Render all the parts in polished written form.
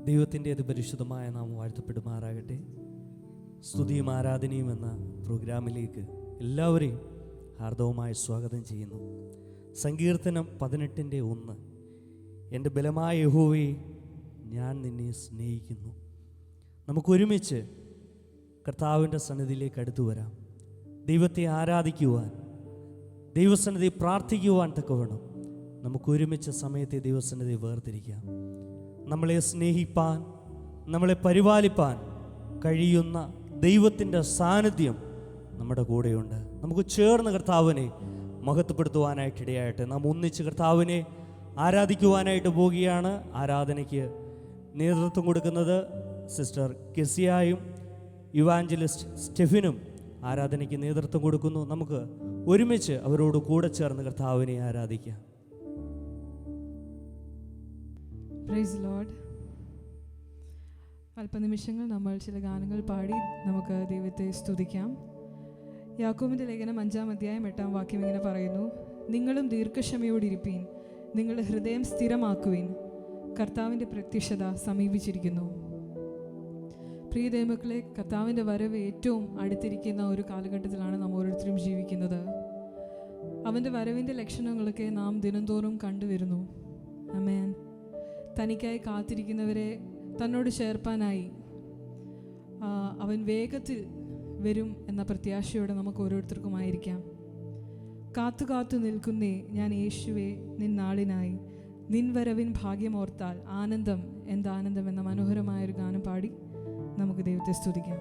ദൈവത്തിൻ്റെ പരിശുദ്ധമായ നാമം വാഴ്ത്തപ്പെടുമാറാകട്ടെ. സ്തുതിയും ആരാധനയും എന്ന പ്രോഗ്രാമിലേക്ക് എല്ലാവരെയും ഹാർദവമായി സ്വാഗതം ചെയ്യുന്നു. സങ്കീർത്തനം 18:1. എൻ്റെ ബലമായ യഹോവേ, ഞാൻ നിന്നെ സ്നേഹിക്കുന്നു. നമുക്കൊരുമിച്ച് കർത്താവിൻ്റെ സന്നിധിയിലേക്ക് അടുത്തു വരാം. ദൈവത്തെ ആരാധിക്കുവാൻ, ദൈവസന്നിധി പ്രാർത്ഥിക്കുവാൻ തക്കവണ്ണം നമുക്കൊരുമിച്ച് സമയത്തെ ദൈവസന്നിധി വേർതിരിക്കാം. നമ്മളെ സ്നേഹിപ്പാൻ, നമ്മളെ പരിപാലിപ്പാൻ കഴിയുന്ന ദൈവത്തിൻ്റെ സാന്നിധ്യം നമ്മുടെ കൂടെയുണ്ട്. നമുക്ക് ചേർന്ന് കർത്താവിനെ മഹത്വപ്പെടുത്തുവാനായിട്ടിടയായിട്ട് നാം ഒന്നിച്ച് കർത്താവിനെ ആരാധിക്കുവാനായിട്ട് പോവുകയാണ്. ആരാധനയ്ക്ക് നേതൃത്വം കൊടുക്കുന്നത് സിസ്റ്റർ കെസിയായും ഇവാഞ്ചലിസ്റ്റ് സ്റ്റെഫിനും ആരാധനയ്ക്ക് നേതൃത്വം കൊടുക്കുന്നു. നമുക്ക് ഒരുമിച്ച് അവരോട് കൂടെ ചേർന്ന് കർത്താവിനെ ആരാധിക്കാം. Praise Lord. അല്പനിമിഷങ്ങൾ നമ്മൾ ചില ഗാനങ്ങൾ പാടി നമുക്ക് ദൈവത്തെ സ്തുതിക്കാം. യാക്കോബിൻ്റെ ലേഖനം 5-ാം അധ്യായം 8-ാം വാക്യം ഇങ്ങനെ പറയുന്നു: നിങ്ങളും ദീർഘക്ഷമയോടിരിപ്പീൻ, നിങ്ങളുടെ ഹൃദയം സ്ഥിരമാക്കുവിൻ, കർത്താവിൻ്റെ പ്രത്യക്ഷത സമീപിച്ചിരിക്കുന്നു. പ്രിയ ദൈവമക്കളെ, കർത്താവിൻ്റെ വരവ് ഏറ്റവും അടുത്തിരിക്കുന്ന ഒരു കാലഘട്ടത്തിലാണ് നാം ഓരോരുത്തരും ജീവിക്കുന്നത്. അവൻ്റെ വരവിൻ്റെ ലക്ഷണങ്ങളൊക്കെ നാം ദിനംതോറും കണ്ടുവരുന്നു. ആമേൻ. തനിക്കായി കാത്തിരിക്കുന്നവരെ തന്നോട് ചേർപ്പാനായി അവൻ വേഗത്തിൽ വരും എന്ന പ്രത്യാശയോടെ നമുക്ക് ഓരോരുത്തർക്കുമായിരിക്കാം. കാത്തു കാത്തു നിൽക്കുന്നേ ഞാൻ യേശുവേ നിൻ നാളിനായി, നിൻ വരവിൻ ഭാഗ്യമോർത്താൽ ആനന്ദം എന്താനന്ദം എന്ന മനോഹരമായൊരു ഗാനം പാടി നമുക്ക് ദൈവത്തെ സ്തുതിക്കാം.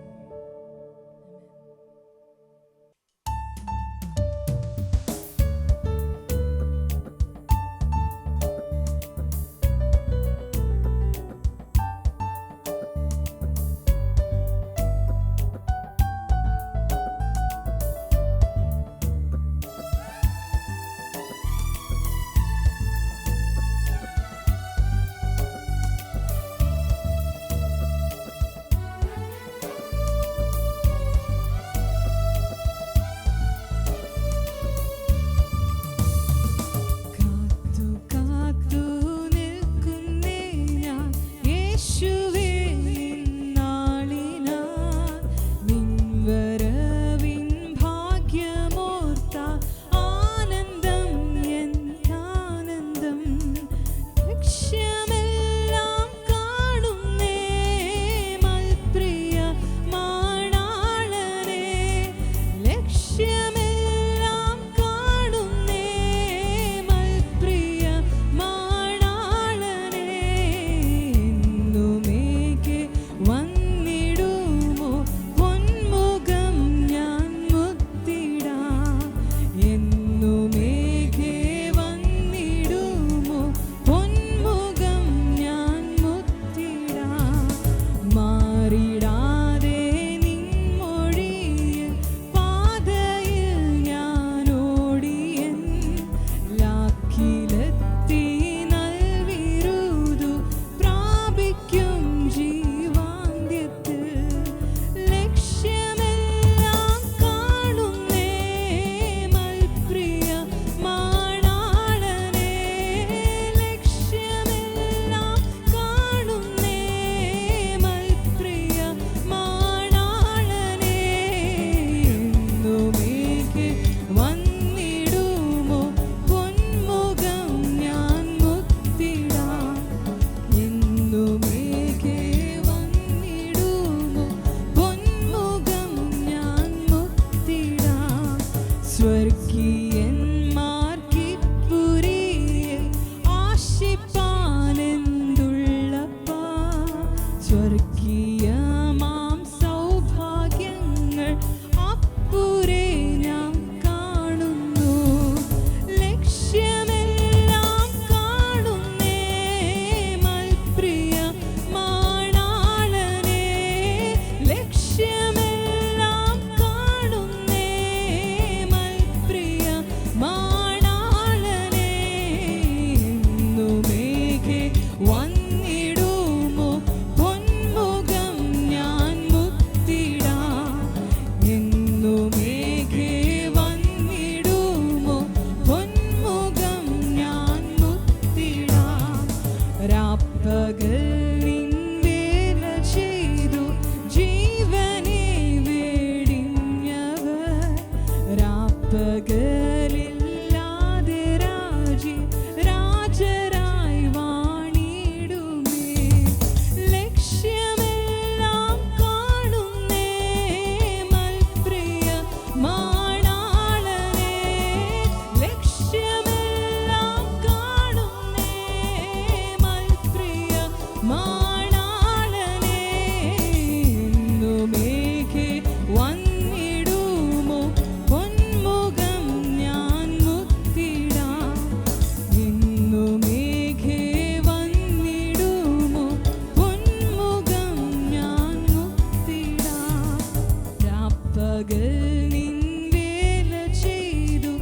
പകൽ നിൻ വേല ചെയ്തു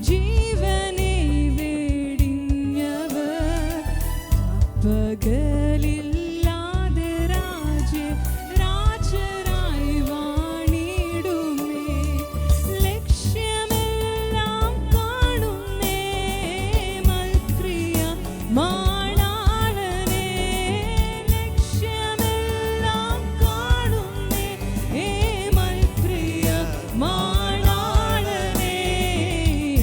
ജീവനെ വേടിഞ്ഞവർ പകലില്ലാതെ രാജരായി വാണിടുമേ. ലക്ഷ്യമെല്ലാം കാണുന്നേ മൽപ്രിയ മാണാളനേ. ലക്ഷ്യമെല്ലാം കാണുന്നേ മൽപ്രിയ മാണാളനേ.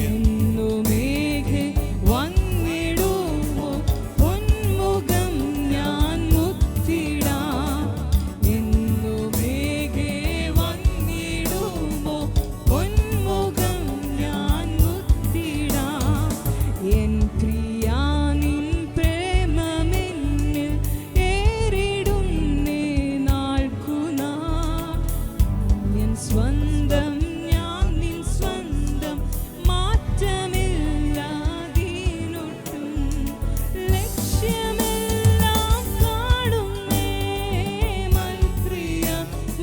എന്നുമേഘെ വന്നിടുമോ പൊന്മുഖം ഞാൻ മുത്തിടാം. എന്നുമേഘെ വന്നിടുമോ പൊന്മുഖം ഞാൻ മുത്തിടാം. എൻ പ്രിയാ നിൻ പ്രേമമെന്നിൽ ഏറിടുന്നേ നാൾക്കുനാൾ. എൻ സ്വന്തം ഞാൻ നിൻ സ്വന്തം മാറ്റമില്ലാതീനൊട്ടും. ലക്ഷ്യമെല്ലാം കാണുന്നേ മൽപ്രിയ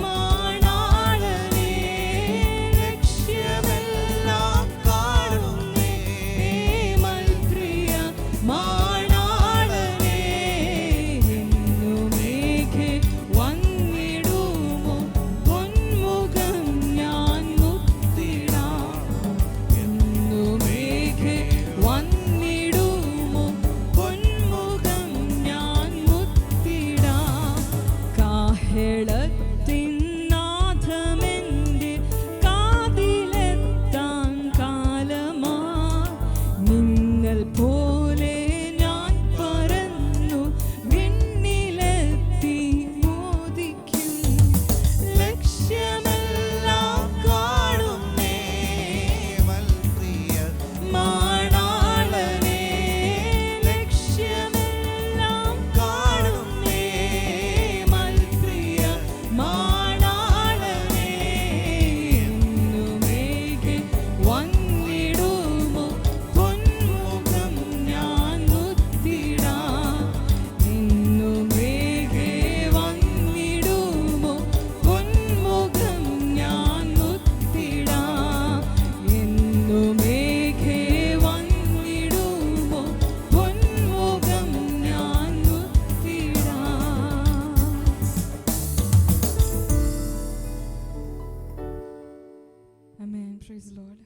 മാണാളനേ. ലക്ഷ്യമെല്ലാം കാണുന്നേ മൽപ്രിയ മാണാളനേ. എന്നുമേഘെ വന്നിടുമോ പൊന്മുഖം ഞാൻ മുത്തിടാം. എന്നുമേഘെ വന്നിടുമോ പൊന്മുഖം ഞാൻ മുത്തിടാം. കാഹളത്തിൻ നാദമെന്റെ കാതിലെത്താൻ കാലമാ. നിങ്ങൾ പോലെ ഞാൻ പറന്നു വിണ്ണിലെത്തി മോദിക്കും. ലക്ഷ്യമെല്ലാം കാണുന്നേ മാണാളനേ. ലക്ഷ്യമെല്ലാം കാണുന്നേ മൽപ്രിയ മാണാളനേ. എന്നുമേഘെ വന്നിടുമോ പൊന്മുഖം ഞാൻ മുത്തിടാം. എന്നുമേഘെ വന്നിടുമോ പൊന്മുഖം ഞാൻ മുത്തിടാം. എന്നുമേഘെ വന്നിടുമോ പൊന്മുഖം ഞാൻ മുത്തിടാം. ആമേൻ. Praise Lord.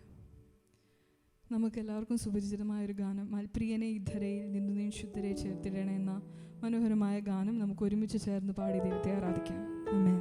നമുക്കെല്ലാവർക്കും സുപരിചിതമായ ഒരു ഗാനം, മൽപ്രിയനെ ഇധരയിൽ നിന്നു നീ ശുദ്ധരെ ചേർത്തിടണേ എന്ന മനോഹരമായ ഗാനം നമുക്ക് ഒരുമിച്ച് ചേർന്ന് പാടി ദൈവത്തെ ആരാധിക്കാം. ആമേൻ.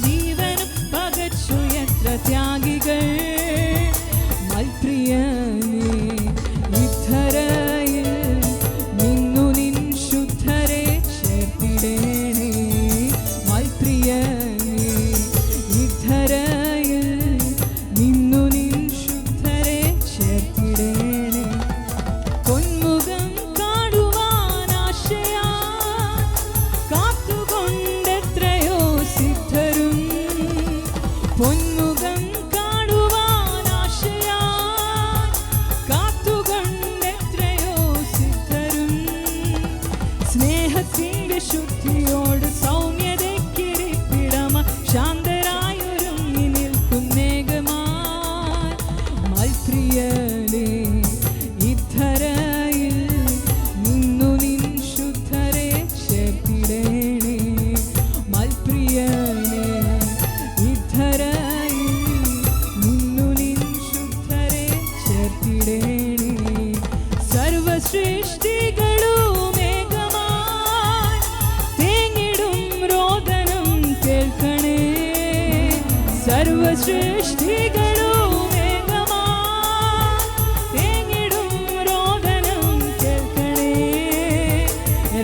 ജീവനും പകച്ചു എത്ര ത്യാഗികൾ. മൽപ്രിയനേ ഇദ്ധരയിൽ നിന്നു നിൻ ശുദ്ധരെ ചേർത്തിടേണേ. മൽപ്രിയനേ ഇദ്ധരയിൽ നിന്നു നിൻ ശുദ്ധരെ ചേർത്തിടേണേ. പൊന്മുഖം കാണുവാൻ ആശയാ കാത്തുകൊണ്ടെത്രയോ സിദ്ധരും. പൊന്മുഖം കാണുവാൻ ആശയാ കാത്തുകൊണ്ടെത്രയോ സിദ്ധരും. സ്നേഹത്തിന്റെ ശുദ്ധിയോട് സൗമ്യതയ്ക്കിരിപ്പിടമ ശാന്തരായൊരുങ്ങി നിൽക്കുന്നേകമായി. മൽപ്രിയനേ ഇദ്ധരയിൽ നിന്നു നിൻ ശുദ്ധരെ ചേർത്തിടേണേ. മൽപ്രിയനേ ഇദ്ധരയിൽ നിന്നു നിൻ ശുദ്ധരെ ചേർത്തിടേണേ. സർവസൃഷ്ടികളും ഏകമായി തേങ്ങിടും രോദനം കേൾക്കണേ. സർവസൃഷ്ടികളും ഏകമായി തേങ്ങിടും രോദനം കേൾക്കണേ.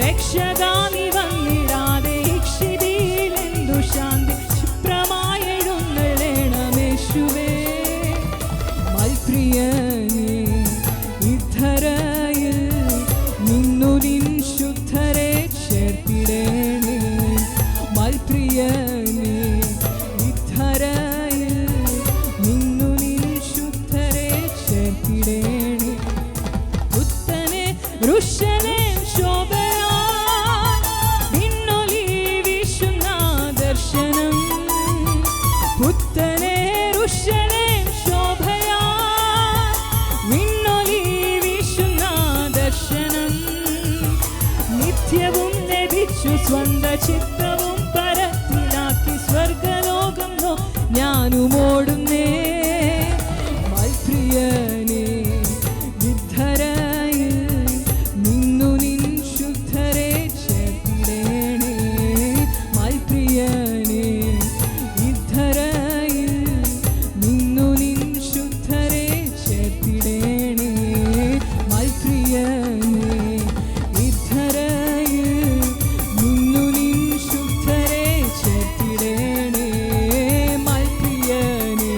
രക്ഷകാനി വന്നിടാതെ ഇക്ഷിതിയിലെന്തു ശാന്തി ക്ഷിപ്രമായെഴുന്നള്ളേണമേശുവേ. മൽപ്രിയനേ ഇദ്ധരയിൽ നിന്നു നിൻ ശുദ്ധരെ ചേർത്തിടേണേ. മൽപ്രിയനേ ഇദ്ധരയിൽ നിന്നു നിൻ ശുദ്ധരെ ചേർത്തിടേണേ. പുത്തനെ ഋഷ്യലേം ശോഭയാൽ വിണ്ണൊലി വീശുന്ന ദർശനം. പുത്തനെ ഋഷ്യലേം ശോഭയാൽ വിണ്ണൊലി വീശുന്ന ദർശനം. നിത്യവും ലഭിച്ചു സ്വന്ത ചിത്തവും പരത്തിലാക്കി സ്വർഗലോകം ഞാനും ഓടുന്നേ. മൽപ്രിയനേ ഇദ്ധരയിൽ നിന്നു നിൻ ശുദ്ധരെ ചേർത്തിടേണേ. മൽപ്രിയനേ ഇദ്ധരയിൽ നിന്നു നിൻ ശുദ്ധരെ ചേർത്തിടേണേ. മൽപ്രിയനേ ഇദ്ധരയിൽ നിന്നു നിൻ ശുദ്ധരെ ചേർത്തിടേണേ. മൽപ്രിയനേ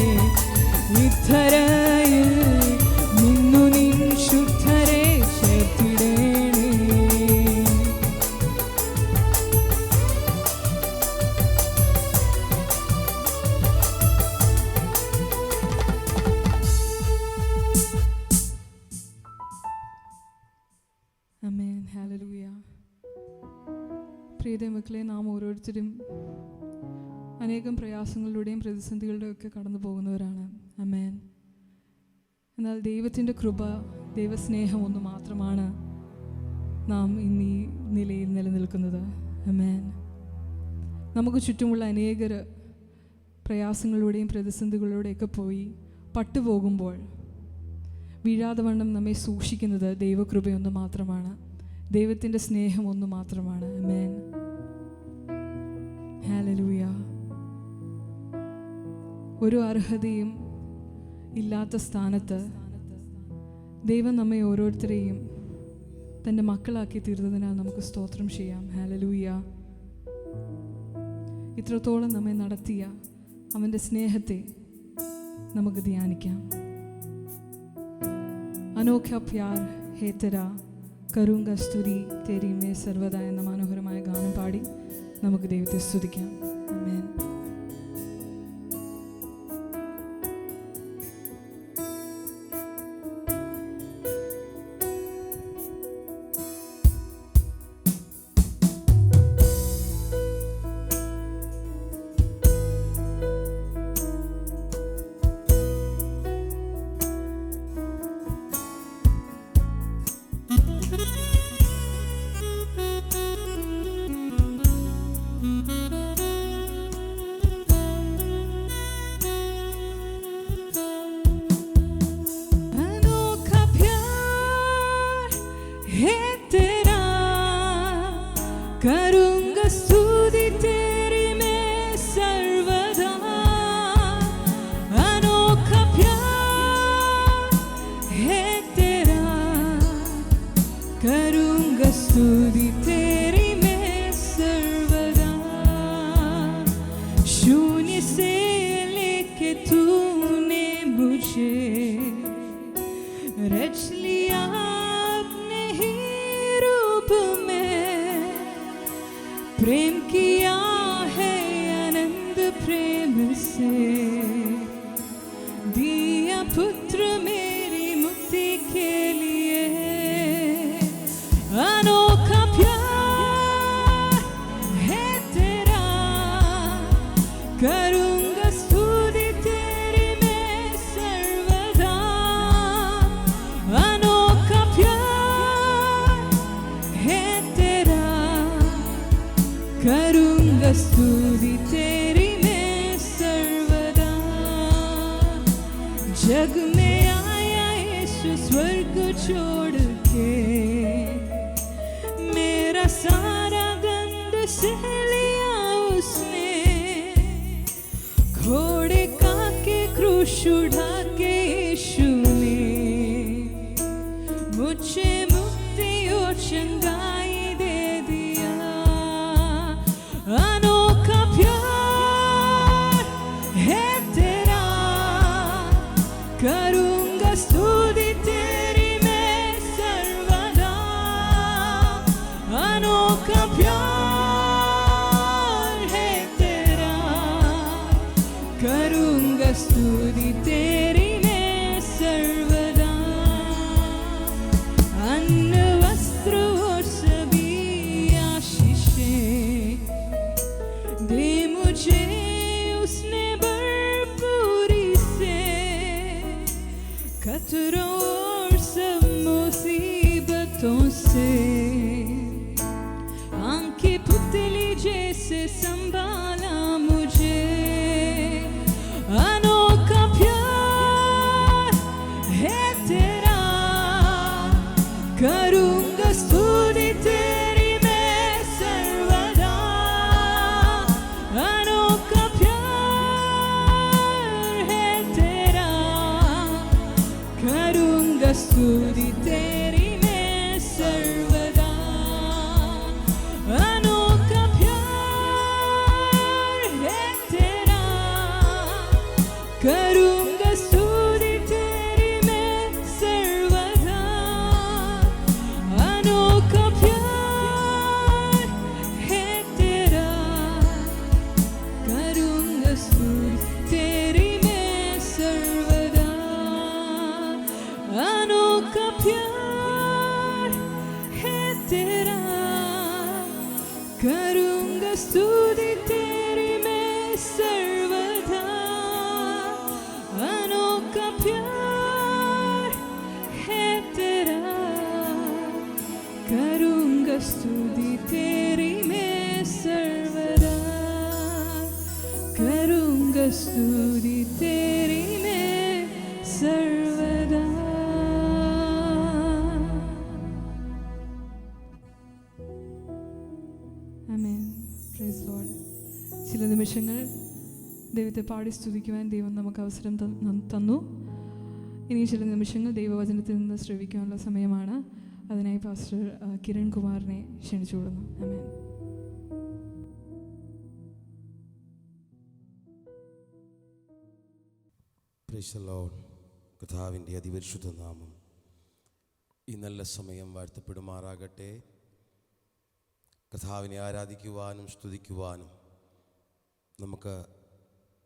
ഇദ്ധരയിൽ നിന്നു നിൻ ശുദ്ധരെ ചേർത്തിടേണേ. ആമേൻ. ഹല്ലേലൂയ. പ്രിയ മക്കളെ, നാം ഓരോരുത്തരും അനേകം പ്രയാസങ്ങളിലൂടെയും പ്രതിസന്ധികളുടെയും ഒക്കെ കടന്നു പോകുന്നവരാണ്. ആമേൻ. എന്നാൽ ദൈവത്തിൻ്റെ കൃപ, ദൈവസ്നേഹം ഒന്ന് മാത്രമാണ് നാം ഇന്ന് ഈ നിലയിൽ നിലനിൽക്കുന്നത്. ആമേൻ. നമുക്ക് ചുറ്റുമുള്ള അനേകർ പ്രയാസങ്ങളിലൂടെയും പ്രതിസന്ധികളിലൂടെയൊക്കെ പോയി പട്ടുപോകുമ്പോൾ വീഴാതെ വണ്ണം നമ്മെ സൂക്ഷിക്കുന്നത് ദൈവകൃപയൊന്ന് മാത്രമാണ്, ദൈവത്തിൻ്റെ സ്നേഹം ഒന്ന് മാത്രമാണ്. ആമേൻ. ഹല്ലേലൂയ. ഒരു അർഹതയും ഇല്ലാത്ത സ്ഥാനത്ത് ദൈവം നമ്മെ ഓരോരുത്തരെയും തൻ്റെ മക്കളാക്കി തീർന്നതിനാൽ നമുക്ക് സ്തോത്രം ചെയ്യാം. ഹല്ലേലൂയ. ഇത്രത്തോളം നമ്മെ നടത്തിയ അവൻ്റെ സ്നേഹത്തെ നമുക്ക് ധ്യാനിക്കാം. അനോഖ്യ പ്യാർ ഹേ തെരാ കരൂംഗ സ്തുതി തേരി മേ സർവദാ എന്ന മനോഹരമായ ഗാനം പാടി നമുക്ക് ദൈവത്തെ സ്തുതിക്കാം. ആമേൻ. से लेके तूने मुझे रच लिया अपने ही रूप में, प्रेम किया है आनंद प्रेम से, दिया पुत्र मेरी मुक्ति के लिए। अनोखा प्यार है तेरा, करूँगा स्तुति तेरी मैं सर्वदा। अनोखा प्यार है तेरा, करूँगा स्तुति तेरी मैं सर्वदा। जग में आया यीशु स्वर्ग छोड़ के, मेरा सारा गंद सह लिया उसने, घोड़े का के क्रूस उठा के यीशु ने मुझे मुक्ति और चंगाई दे दिया। अनोखा प्यार है तेरा, करूँगा स्तुति तेरी मैं सर्वदा। अनोखा प्यार है तेरा, करूँगा स्तुति तेरी मैं सर्वदा। अन्न वस्त्र और सभी आशीषें दे मुझे उसने भरपूरी से, खतरों और सब मुसीबतों से आंखें पुतली जैसे संभाला मुझे। अनोखा प्यार है तेरा, करूँगा स्तुति तेरी मैं सर्वदा। अनोखा प्यार है तेरा, करूँगा स्तुति तेरी मैं सर्वदा। अनोखा प्यार है तेरा, करूँगा स्तुति तेरी मैं सर्वदा। अनोखा प्यार है तेरा, करूँगा स्तुति तेरी मैं सर्वदा। अनोखा प्यार है तेरा, करूँगा स्तुति तेरी मैं सर्वदा। अनोखा प्यार है तेरा, करूँगा स्तुति तेरी मैं सर्वदा। करूँगा स्तुति तेरी मैं सर्वदा। ആമേൻ. Praise lord. ചില നിമിഷങ്ങൾ ദൈവത്തെ പാടി സ്തുതിക്കുവാൻ ദൈവം നമുക്ക് അവസരം തന്നു. ഇനി ചില നിമിഷങ്ങൾ ദൈവവചനത്തിൽ നിന്ന് ശ്രവിക്കാനുള്ള സമയമാണ്. അതിനായി പാസ്റ്റർ കിരൺ കുമാറിനെ ക്ഷണിച്ചുകൊള്ളുന്നു. ആമേൻ. Praise the lord. കർത്താവിൻ്റെ അതിപരിശുദ്ധ നാമം ഈ നല്ല സമയം വാഴ്ത്തപ്പെടുമാറാകട്ടെ. കർത്താവിനെ ആരാധിക്കുവാനും സ്തുതിക്കുവാനും നമുക്ക്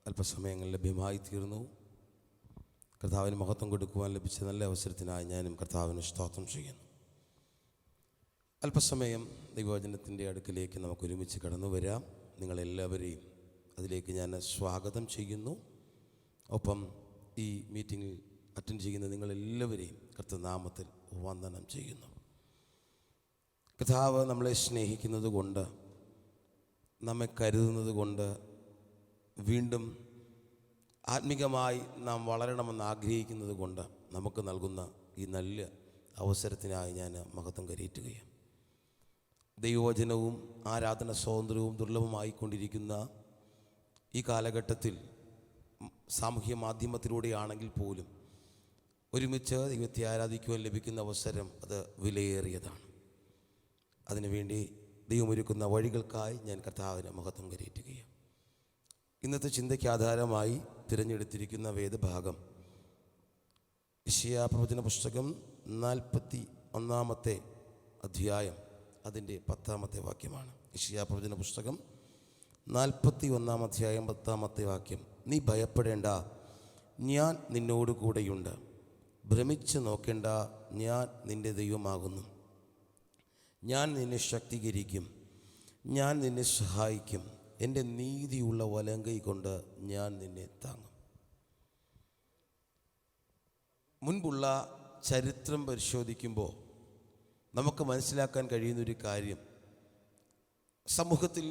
അല്പസമയങ്ങൾ ലഭ്യമായി തീർന്നു. കർത്താവിന് മഹത്വം കൊടുക്കുവാൻ ലഭിച്ച നല്ല അവസരത്തിനായി ഞാനും കർത്താവിന് സ്തോത്രം ചെയ്യുന്നു. അല്പസമയം ദൈവവചനത്തിൻ്റെ അടുക്കിലേക്ക് നമുക്ക് ഒരുമിച്ച് കടന്നു വരാം. നിങ്ങളെല്ലാവരെയും അതിലേക്ക് ഞാൻ സ്വാഗതം ചെയ്യുന്നു. ഒപ്പം ഈ മീറ്റിങ്ങിൽ അറ്റൻഡ് ചെയ്യുന്ന നിങ്ങളെല്ലാവരെയും കർത്തൃനാമത്തിൽ വന്ദനം ചെയ്യുന്നു. കർത്താവ് നമ്മളെ സ്നേഹിക്കുന്നത് കൊണ്ട്, നമ്മെ കരുതുന്നത് കൊണ്ട്, വീണ്ടും ആത്മീകമായി നാം വളരണമെന്ന് ആഗ്രഹിക്കുന്നത് കൊണ്ട് നമുക്ക് നൽകുന്ന ഈ നല്ല അവസരത്തിനായി ഞാൻ മഹത്വം കരയറ്റുകയാണ്. ദൈവവചനവും ആരാധന സ്വാതന്ത്ര്യവും ദുർലഭമായിക്കൊണ്ടിരിക്കുന്ന ഈ കാലഘട്ടത്തിൽ സാമൂഹ്യ മാധ്യമത്തിലൂടെയാണെങ്കിൽ പോലും ഒരുമിച്ച് ദൈവത്തെ ആരാധിക്കുവാൻ ലഭിക്കുന്ന അവസരം അത് വിലയേറിയതാണ്. അതിനുവേണ്ടി ദൈവമൊരുക്കുന്ന വഴികൾക്കായി ഞാൻ കർത്താവിന് മഹത്വം കരയറ്റുകയാണ്. ഇന്നത്തെ ചിന്തയ്ക്ക് ആധാരമായി തിരഞ്ഞെടുത്തിരിക്കുന്ന വേദഭാഗം യെശയ്യാ പ്രവചന പുസ്തകം 41 അധ്യായം അതിൻ്റെ 10 വാക്യമാണ്. യെശയ്യാ പ്രവചന പുസ്തകം 41 അധ്യായം 10 വാക്യം. നീ ഭയപ്പെടേണ്ട, ഞാൻ നിന്നോട് കൂടെയുണ്ട്. ഭ്രമിച്ച് നോക്കേണ്ട, ഞാൻ നിൻ്റെ ദൈവമാകുന്നു. ഞാൻ നിന്നെ ശക്തീകരിക്കും, ഞാൻ നിന്നെ സഹായിക്കും. എൻ്റെ നീതിയുള്ള വലങ്കൈ കൊണ്ട് ഞാൻ നിന്നെ താങ്ങും. മുൻപുള്ള ചരിത്രം പരിശോധിക്കുമ്പോൾ നമുക്ക് മനസ്സിലാക്കാൻ കഴിയുന്നൊരു കാര്യം, സമൂഹത്തിൽ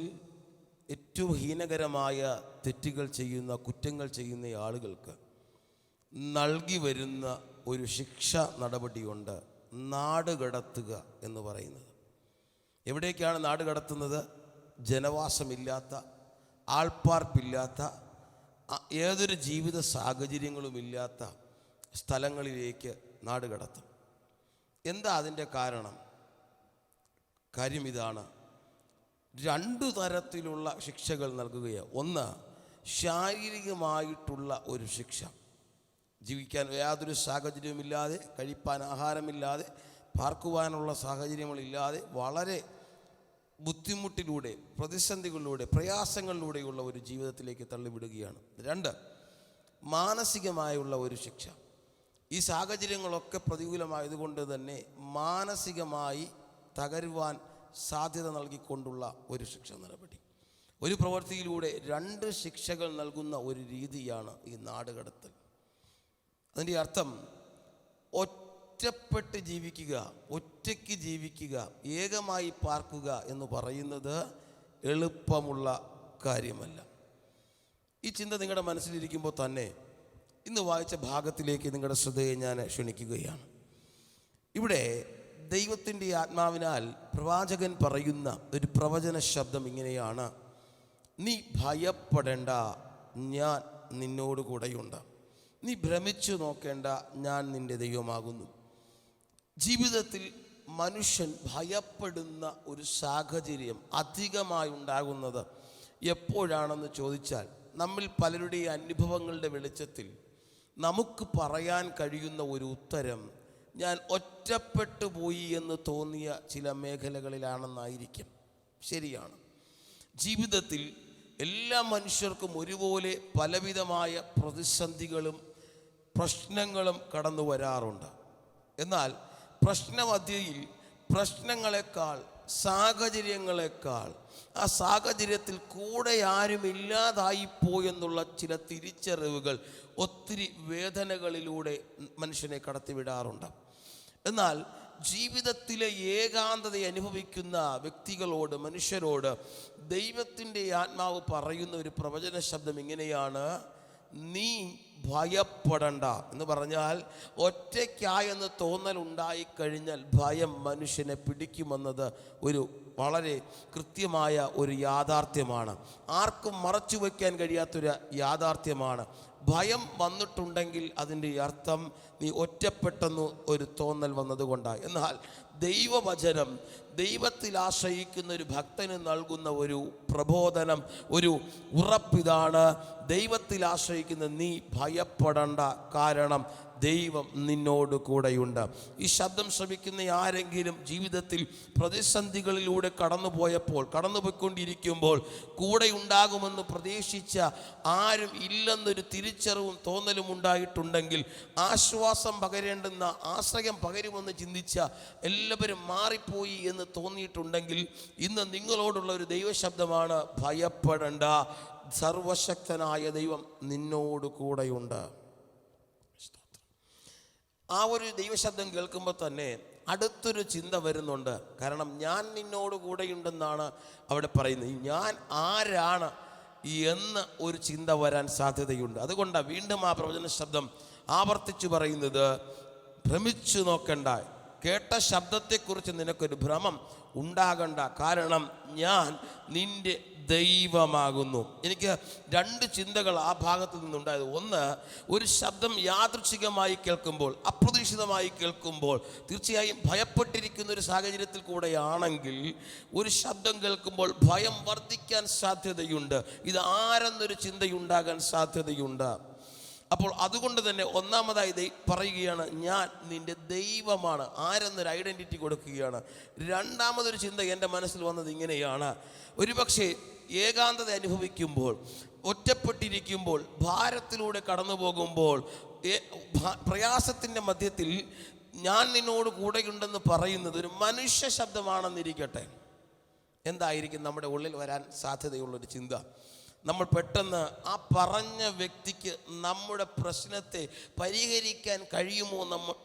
ഏറ്റവും ഹീനകരമായ തെറ്റുകൾ ചെയ്യുന്ന, കുറ്റങ്ങൾ ചെയ്യുന്ന ആളുകൾക്ക് നൽകി വരുന്ന ഒരു ശിക്ഷ നടപടിയുണ്ട്, നാടുകടത്തുക എന്ന് പറയുന്നത്. എവിടേക്കാണ് നാട് കടത്തുന്നത്? ജനവാസമില്ലാത്ത, ആൾപ്പാർപ്പില്ലാത്ത, ഏതൊരു ജീവിത സാഹചര്യങ്ങളുമില്ലാത്ത സ്ഥലങ്ങളിലേക്ക് നാട് കടത്തും. എന്താ അതിൻ്റെ കാരണം? കാര്യം ഇതാണ്, 2 തരത്തിലുള്ള ശിക്ഷകൾ നൽകുകയാണ്. ഒന്ന്, ശാരീരികമായിട്ടുള്ള ഒരു ശിക്ഷ. ജീവിക്കാൻ യാതൊരു സാഹചര്യവുമില്ലാതെ, കഴിപ്പാൻ ആഹാരമില്ലാതെ, പാർക്കുവാനുള്ള സാഹചര്യങ്ങളില്ലാതെ വളരെ ബുദ്ധിമുട്ടിലൂടെ, പ്രതിസന്ധികളിലൂടെ, പ്രയാസങ്ങളിലൂടെയുള്ള ഒരു ജീവിതത്തിലേക്ക് തള്ളിവിടുകയാണ്. 2, മാനസികമായുള്ള ഒരു ശിക്ഷ. ഈ സാഹചര്യങ്ങളൊക്കെ പ്രതികൂലമായതുകൊണ്ട് തന്നെ മാനസികമായി തകരുവാൻ സാധ്യത നൽകിക്കൊണ്ടുള്ള ഒരു ശിക്ഷ നടപടി. ഒരു പ്രവൃത്തിയിലൂടെ 2 ശിക്ഷകൾ നൽകുന്ന ഒരു രീതിയാണ് ഈ നാടുകടത്തൽ. അതിൻ്റെ അർത്ഥം ഒറ്റപ്പെട്ട് ജീവിക്കുക, ഒറ്റയ്ക്ക് ജീവിക്കുക, ഏകമായി പാർക്കുക എന്ന് പറയുന്നത് എളുപ്പമുള്ള കാര്യമല്ല. ഈ ചിന്ത നിങ്ങളുടെ മനസ്സിലിരിക്കുമ്പോൾ തന്നെ ഇന്ന് വായിച്ച ഭാഗത്തിലേക്ക് നിങ്ങളുടെ ശ്രദ്ധയെ ഞാൻ ക്ഷണിക്കുകയാണ്. ഇവിടെ ദൈവത്തിൻ്റെ ആത്മാവിനാൽ പ്രവാചകൻ പറയുന്ന ഒരു പ്രവചന ശബ്ദം ഇങ്ങനെയാണ്: നീ ഭയപ്പെടേണ്ട, ഞാൻ നിന്നോട് കൂടെയുണ്ട്. നീ ഭ്രമിച്ചു നോക്കേണ്ട, ഞാൻ നിൻ്റെ ദൈവമാകുന്നു. ജീവിതത്തിൽ മനുഷ്യൻ ഭയപ്പെടുന്ന ഒരു സാഹചര്യം അധികമായി ഉണ്ടാകുന്നത് എപ്പോഴാണെന്ന് ചോദിച്ചാൽ, നമ്മിൽ പലരുടെ അനുഭവങ്ങളുടെ വെളിച്ചത്തിൽ നമുക്ക് പറയാൻ കഴിയുന്ന ഒരു ഉത്തരം, ഞാൻ ഒറ്റപ്പെട്ടു പോയി എന്ന് തോന്നിയ ചില മേഖലകളിലാണെന്നായിരിക്കും. ശരിയാണ്. ജീവിതത്തിൽ എല്ലാ മനുഷ്യർക്കും ഒരുപോലെ പലവിധമായ പ്രതിസന്ധികളും പ്രശ്നങ്ങളും കടന്നു വരാറുണ്ട്. എന്നാൽ പ്രശ്നമധ്യയിൽ പ്രശ്നങ്ങളെക്കാൾ, സാഹചര്യങ്ങളെക്കാൾ, ആ സാഹചര്യത്തിൽ കൂടെ ആരുമില്ലാതായിപ്പോയെന്നുള്ള ചില തിരിച്ചറിവുകൾ ഒത്തിരി വേദനകളിലൂടെ മനുഷ്യനെ കടത്തിവിടാറുണ്ട്. എന്നാൽ ജീവിതത്തിലെ ഏകാന്തത അനുഭവിക്കുന്ന വ്യക്തികളോട്, മനുഷ്യരോട് ദൈവത്തിൻ്റെ ആത്മാവ് പറയുന്ന ഒരു പ്രവചന ശബ്ദം ഇങ്ങനെയാണ്: നീ ഭയപ്പെടണ്ട എന്ന് പറഞ്ഞാൽ, ഒറ്റയ്ക്കായെന്ന് തോന്നലുണ്ടായിക്കഴിഞ്ഞാൽ ഭയം മനുഷ്യനെ പിടിക്കുമെന്നത് ഒരു വളരെ കൃത്യമായ ഒരു യാഥാർത്ഥ്യമാണ്. ആർക്കും മറച്ചു വയ്ക്കാൻ കഴിയാത്തൊരു യാഥാർത്ഥ്യമാണ്. ഭയം വന്നിട്ടുണ്ടെങ്കിൽ അതിൻ്റെ അർത്ഥം നീ ഒറ്റപ്പെട്ടെന്ന് ഒരു തോന്നൽ വന്നതുകൊണ്ടാണ്. എന്നാൽ ദൈവവചനം, ദൈവത്തിൽ ആശ്രയിക്കുന്ന ഒരു ഭക്തന് നൽകുന്ന ഒരു പ്രബോധനം, ഒരു ഉറപ്പിതാണ്: ദൈവത്തിൽ ആശ്രയിക്കുന്ന നീ ഭയപ്പെടണ്ട, കാരണം ദൈവം നിന്നോട് കൂടെയുണ്ട്. ഈ ശബ്ദം ശ്രമിക്കുന്ന ആരെങ്കിലും ജീവിതത്തിൽ പ്രതിസന്ധികളിലൂടെ കടന്നുപോയിക്കൊണ്ടിരിക്കുമ്പോൾ കൂടെ ഉണ്ടാകുമെന്ന് പ്രതീക്ഷിച്ച ആരും ഇല്ലെന്നൊരു തിരിച്ചറിവും തോന്നലും ഉണ്ടായിട്ടുണ്ടെങ്കിൽ, ആശ്വാസം പകരേണ്ടുന്ന, ആശ്രയം പകരുമെന്ന് ചിന്തിച്ച എല്ലാവരും മാറിപ്പോയി എന്ന് തോന്നിയിട്ടുണ്ടെങ്കിൽ, ഇന്ന് നിങ്ങളോടുള്ള ഒരു ദൈവശബ്ദമാണ്: ഭയപ്പെടേണ്ട, സർവശക്തനായ ദൈവം നിന്നോട് കൂടെയുണ്ട്. ആ ഒരു ദൈവശബ്ദം കേൾക്കുമ്പോൾ തന്നെ അടുത്തൊരു ചിന്ത വരുന്നുണ്ട്. കാരണം ഞാൻ നിന്നോട് കൂടെയുണ്ടെന്നാണ് അവിടെ പറയുന്നത്. ഞാൻ ആരാണ് എന്ന് ഒരു ചിന്ത വരാൻ സാധ്യതയുണ്ട്. അതുകൊണ്ടാണ് വീണ്ടും ആ പ്രവചന ശബ്ദം ആവർത്തിച്ചു പറയുന്നത്: ഭ്രമിച്ചു നോക്കണ്ട, കേട്ട ശബ്ദത്തെക്കുറിച്ച് നിനക്കൊരു ഭ്രമം ഉണ്ടാകണ്ട, കാരണം ഞാൻ നിന്റെ ദൈവമാകുന്നു. എനിക്ക് രണ്ട് ചിന്തകൾ ആ ഭാഗത്ത് നിന്നുണ്ടായത്. ഒന്ന്, ഒരു ശബ്ദം യാദൃച്ഛികമായി കേൾക്കുമ്പോൾ, അപ്രതീക്ഷിതമായി കേൾക്കുമ്പോൾ, തീർച്ചയായും ഭയപ്പെട്ടിരിക്കുന്ന ഒരു സാഹചര്യത്തിൽ കൂടെയാണെങ്കിൽ ഒരു ശബ്ദം കേൾക്കുമ്പോൾ ഭയം വർദ്ധിക്കാൻ സാധ്യതയുണ്ട്. ഇത് ആരെന്നൊരു ചിന്തയുണ്ടാകാൻ സാധ്യതയുണ്ട്. അപ്പോൾ അതുകൊണ്ട് തന്നെ ഒന്നാമതായി പറയുകയാണ്, ഞാൻ നിന്റെ ദൈവമാണ്, ആരെന്നൊരു ഐഡൻറ്റിറ്റി കൊടുക്കുകയാണ്. രണ്ടാമതൊരു ചിന്ത എൻ്റെ മനസ്സിൽ വന്നത് ഇങ്ങനെയാണ്, ഒരുപക്ഷെ ഏകാന്തത അനുഭവിക്കുമ്പോൾ, ഒറ്റപ്പെട്ടിരിക്കുമ്പോൾ, ഭാരത്തിലൂടെ കടന്നു പോകുമ്പോൾ, പ്രയാസത്തിൻ്റെ മധ്യത്തിൽ ഞാൻ നിന്നോട് കൂടെയുണ്ടെന്ന് പറയുന്നത് ഒരു മനുഷ്യ ശബ്ദമാണെന്നിരിക്കട്ടെ, എന്തായിരിക്കും നമ്മുടെ ഉള്ളിൽ വരാൻ സാധ്യതയുള്ളൊരു ചിന്ത? നമ്മൾ പെട്ടെന്ന് ആ പറഞ്ഞ വ്യക്തിക്ക് നമ്മുടെ പ്രശ്നത്തെ പരിഹരിക്കാൻ കഴിയുമോ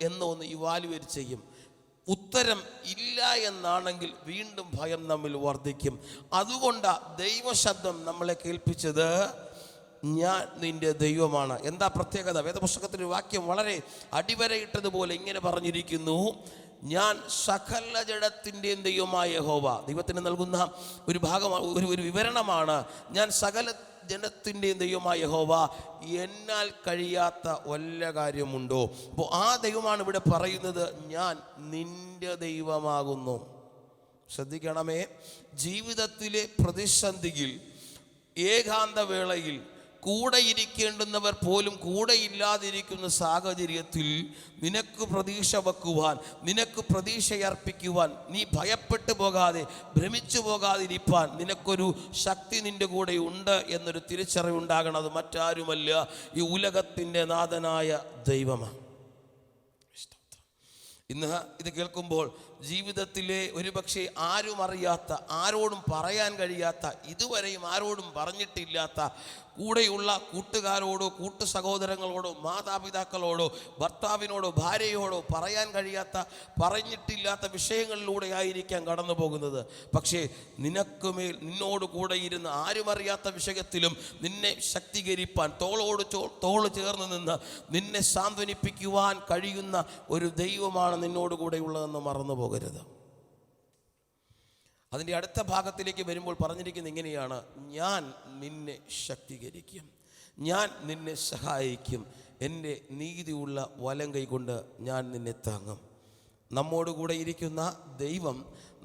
എന്നൊന്ന് ഇവാലുവേറ്റ് ചെയ്യും. ഉത്തരം ഇല്ല എന്നാണെങ്കിൽ വീണ്ടും ഭയം നമ്മിൽ വർദ്ധിക്കും. അതുകൊണ്ട് ദൈവശബ്ദം നമ്മളെ കേൾപ്പിച്ചത് ഞാൻ നിന്റെ ദൈവമാണ്. എന്താ പ്രത്യേകത? വേദപുസ്തകത്തിൻ്റെ വാക്യം വളരെ അടിവരയിട്ടതുപോലെ ഇങ്ങനെ പറഞ്ഞിരിക്കുന്നു, ഞാൻ സകല ജഡത്തിൻ്റെയും ദൈവമായ യഹോവ. ദൈവത്തിന് നൽകുന്ന ഒരു ഭാഗമാണ്, ഒരു വിവരണമാണ്. ഞാൻ സകല ജനത്തിൻ്റെയും ദൈവമായ യഹോവ, എന്നാൽ കഴിയാത്ത വല്ല കാര്യമുണ്ടോ? അപ്പോൾ ആ ദൈവമാണ് ഇവിടെ പറയുന്നത്, ഞാൻ നിന്റെ ദൈവമാകുന്നു. ശ്രദ്ധിക്കണമേ, ജീവിതത്തിലെ പ്രതിസന്ധിയിൽ, ഏകാന്തവേളയിൽ, കൂടെ ഇരിക്കേണ്ടുന്നവർ പോലും കൂടെ ഇല്ലാതിരിക്കുന്ന സാഹചര്യത്തിൽ നിനക്ക് പ്രതീക്ഷ വെക്കുവാൻ, നിനക്ക് പ്രതീക്ഷയർപ്പിക്കുവാൻ, നീ ഭയപ്പെട്ടു പോകാതെ, ഭ്രമിച്ചു പോകാതിരിപ്പാൻ നിനക്കൊരു ശക്തി നിൻ്റെ കൂടെ ഉണ്ട് എന്നൊരു തിരിച്ചറിവുണ്ടാകണം. അത് മറ്റാരുമല്ല, ഈ ഉലകത്തിൻ്റെ നാഥനായ ദൈവമാണ്. ഇന്ന് ഇത് കേൾക്കുമ്പോൾ ജീവിതത്തിലെ ഒരുപക്ഷെ ആരും അറിയാത്ത, ആരോടും പറയാൻ കഴിയാത്ത, ഇതുവരെയും ആരോടും പറഞ്ഞിട്ടില്ലാത്ത, കൂടെയുള്ള കൂട്ടുകാരോടോ, കൂട്ടു സഹോദരങ്ങളോടോ, മാതാപിതാക്കളോടോ, ഭർത്താവിനോടോ, ഭാര്യയോടോ പറയാൻ കഴിയാത്ത, പറഞ്ഞിട്ടില്ലാത്ത വിഷയങ്ങളിലൂടെ ആയിരിക്കാം കടന്നു പോകുന്നത്. പക്ഷേ നിനക്കുമേൽ, നിന്നോട് കൂടെ ഇരുന്ന് ആരും അറിയാത്ത വിഷയത്തിലും നിന്നെ ശക്തീകരിപ്പാൻ, തോളോട് തോള് ചേർന്ന് നിന്ന് നിന്നെ സാന്ത്വനിപ്പിക്കുവാൻ കഴിയുന്ന ഒരു ദൈവമാണ് നിന്നോട് കൂടെയുള്ളതെന്ന് മറന്നു പോകരുത്. അതിൻ്റെ അടുത്ത ഭാഗത്തിലേക്ക് വരുമ്പോൾ പറഞ്ഞിരിക്കുന്നത് ഇങ്ങനെയാണ്, ഞാൻ നിന്നെ ശക്തീകരിക്കും, ഞാൻ നിന്നെ സഹായിക്കും, എൻ്റെ നീതിയുള്ള വലം കൈകൊണ്ട് ഞാൻ നിന്നെ താങ്ങും. നമ്മോടുകൂടെ ഇരിക്കുന്ന ദൈവം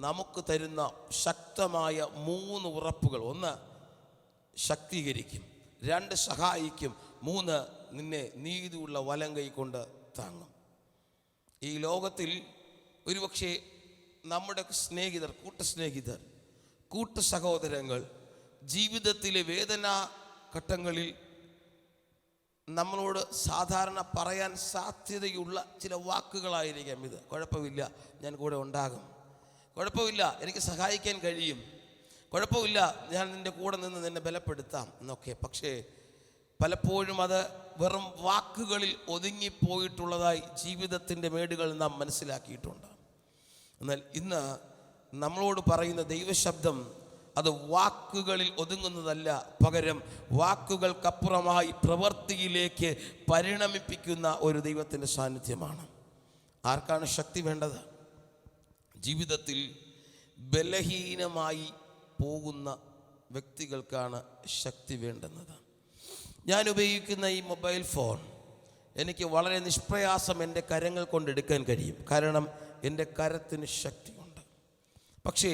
നമുക്ക് തരുന്ന ശക്തമായ 3 ഉറപ്പുകൾ: 1, ശക്തീകരിക്കും; 2, സഹായിക്കും; 3, നിന്നെ നീതിയുള്ള വലം കൈകൊണ്ട് താങ്ങും. ഈ ലോകത്തിൽ ഒരുപക്ഷെ നമ്മുടെ സ്നേഹിതർ, കൂട്ടസ്നേഹിതർ, കൂട്ടു സഹോദരങ്ങൾ ജീവിതത്തിലെ വേദനാ ഘട്ടങ്ങളിൽ നമ്മളോട് സാധാരണ പറയാൻ സാധ്യതയുള്ള ചില വാക്കുകളായിരിക്കാം ഇത്. കുഴപ്പമില്ല, ഞാൻ കൂടെ ഉണ്ടാകും; കുഴപ്പമില്ല, എനിക്ക് സഹായിക്കാൻ കഴിയും; കുഴപ്പമില്ല, ഞാൻ നിൻ്റെ കൂടെ നിന്ന് നിന്നെ ബലപ്പെടുത്താം എന്നൊക്കെ. പക്ഷേ പലപ്പോഴും അത് വെറും വാക്കുകളിൽ ഒതുങ്ങിപ്പോയിട്ടുള്ളതായി ജീവിതത്തിൻ്റെ മേടുകൾ നാം മനസ്സിലാക്കിയിട്ടുണ്ട്. എന്നാൽ ഇന്ന് നമ്മളോട് പറയുന്ന ദൈവശബ്ദം അത് വാക്കുകളിൽ ഒതുങ്ങുന്നതല്ല, പകരം വാക്കുകൾക്കപ്പുറമായി പ്രവൃത്തിയിലേക്ക് പരിണമിപ്പിക്കുന്ന ഒരു ദൈവത്തിൻ്റെ സാന്നിധ്യമാണ്. ആർക്കാണ് ശക്തി വേണ്ടത്? ജീവിതത്തിൽ ബലഹീനമായി പോകുന്ന വ്യക്തികൾക്കാണ് ശക്തി വേണ്ടുന്നത്. ഞാൻ ഉപയോഗിക്കുന്ന ഈ മൊബൈൽ ഫോൺ എനിക്ക് വളരെ നിഷ്പ്രയാസം എൻ്റെ കരങ്ങൾ കൊണ്ടെടുക്കാൻ കഴിയും, കാരണം എൻ്റെ കരത്തിന് ശക്തിയുണ്ട്. പക്ഷേ